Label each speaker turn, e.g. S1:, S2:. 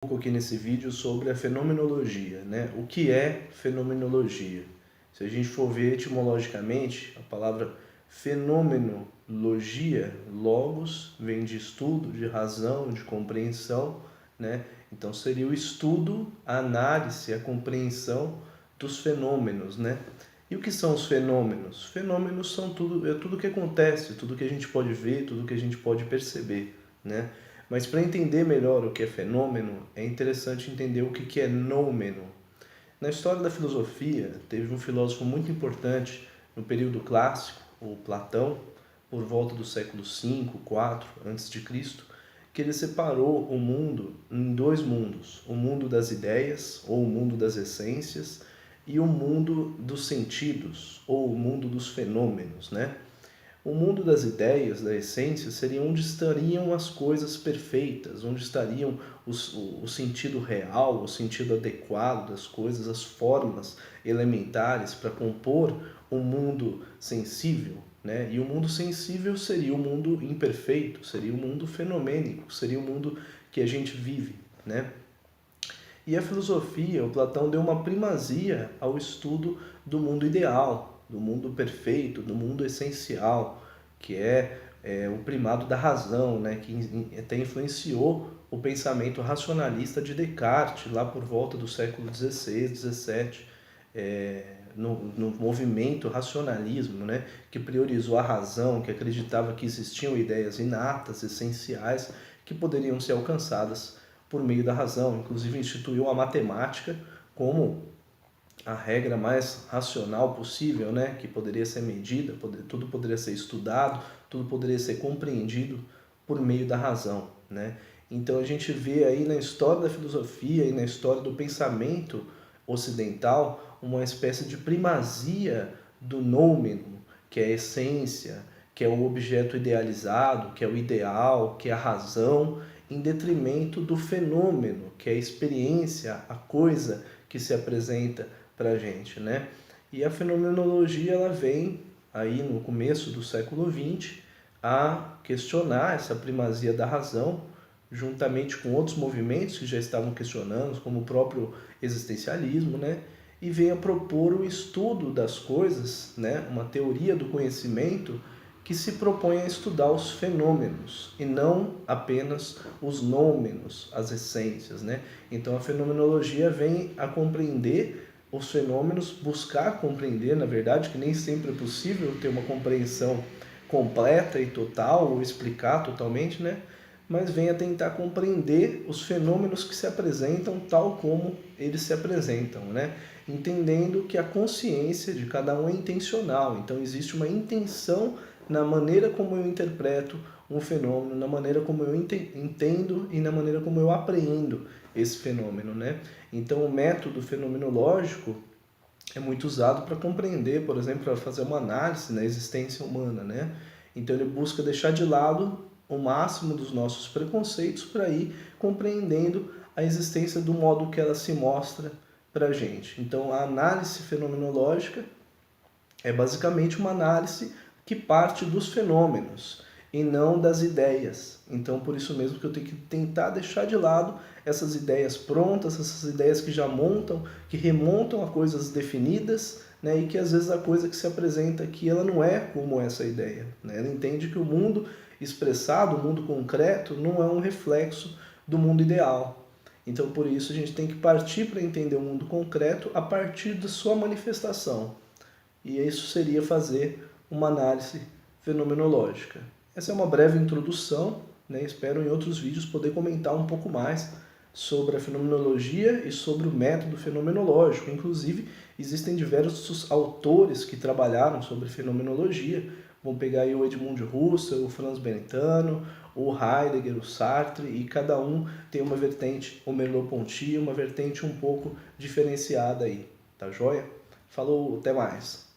S1: pouco aqui nesse vídeo sobre a fenomenologia, né? O que é fenomenologia? Se a gente for ver etimologicamente, a palavra fenomenologia, logos, vem de estudo, de razão, de compreensão, né? Então seria o estudo, a análise, a compreensão dos fenômenos, né? E o que são os fenômenos? Fenômenos são tudo que acontece, tudo que a gente pode ver, tudo que a gente pode perceber, né? Mas para entender melhor o que é fenômeno, é interessante entender o que é noumeno. Na história da filosofia, teve um filósofo muito importante no período clássico, o Platão, por volta do século V, IV a.C., que ele separou o mundo em dois mundos, o mundo das ideias, ou o mundo das essências, e o mundo dos sentidos, ou o mundo dos fenômenos, né? O mundo das ideias, da essência, seria onde estariam as coisas perfeitas, onde estariam o sentido real, o sentido adequado das coisas, as formas elementares para compor um mundo sensível, né? E o mundo sensível seria o mundo imperfeito, seria o mundo fenomênico, seria o mundo que a gente vive, né? E a filosofia, o Platão deu uma primazia ao estudo do mundo ideal, do mundo perfeito, do mundo essencial, que é o primado da razão, né? Que até influenciou o pensamento racionalista de Descartes, lá por volta do século XVI, XVII, no movimento racionalismo, né? Que priorizou a razão, que acreditava que existiam ideias inatas, essenciais, que poderiam ser alcançadas por meio da razão. Inclusive instituiu a matemática como a regra mais racional possível, né? Que poderia ser medida, tudo poderia ser estudado, tudo poderia ser compreendido por meio da razão, né? Então a gente vê aí na história da filosofia e na história do pensamento ocidental uma espécie de primazia do noumeno, que é a essência, que é o objeto idealizado, que é o ideal, que é a razão, em detrimento do fenômeno, que é a experiência, a coisa que se apresenta para a gente, né? E a fenomenologia ela vem aí no começo do século XX a questionar essa primazia da razão, juntamente com outros movimentos que já estavam questionando, como o próprio existencialismo, né? E vem a propor o estudo das coisas, né? Uma teoria do conhecimento que se propõe a estudar os fenômenos e não apenas os noumenos, as essências, né? Então a fenomenologia vem a compreender os fenômenos, buscar compreender, na verdade, que nem sempre é possível ter uma compreensão completa e total, ou explicar totalmente, né? Mas vem a tentar compreender os fenômenos que se apresentam tal como eles se apresentam, né? Entendendo que a consciência de cada um é intencional, então existe uma intenção na maneira como eu interpreto um fenômeno, na maneira como eu entendo e na maneira como eu apreendo esse fenômeno, né? Então o método fenomenológico é muito usado para compreender, por exemplo, para fazer uma análise na existência humana, né? Então ele busca deixar de lado o máximo dos nossos preconceitos para ir compreendendo a existência do modo que ela se mostra para a gente. Então a análise fenomenológica é basicamente uma análise que parte dos fenômenos e não das ideias. Então, por isso mesmo que eu tenho que tentar deixar de lado essas ideias prontas, essas ideias que já montam, que remontam a coisas definidas, né? E que às vezes a coisa que se apresenta aqui ela não é como essa ideia, né? Ela entende que o mundo expressado, o mundo concreto, não é um reflexo do mundo ideal. Então, por isso, a gente tem que partir para entender o mundo concreto a partir da sua manifestação. E isso seria fazer uma análise fenomenológica. Essa é uma breve introdução, né? Espero em outros vídeos poder comentar um pouco mais sobre a fenomenologia e sobre o método fenomenológico. Inclusive, existem diversos autores que trabalharam sobre fenomenologia. Vamos pegar aí o Edmund Husserl, o Franz Brentano, o Heidegger, o Sartre, e cada um tem uma vertente, o Merleau-Ponty, uma vertente um pouco diferenciada aí, tá joia? Falou, até mais!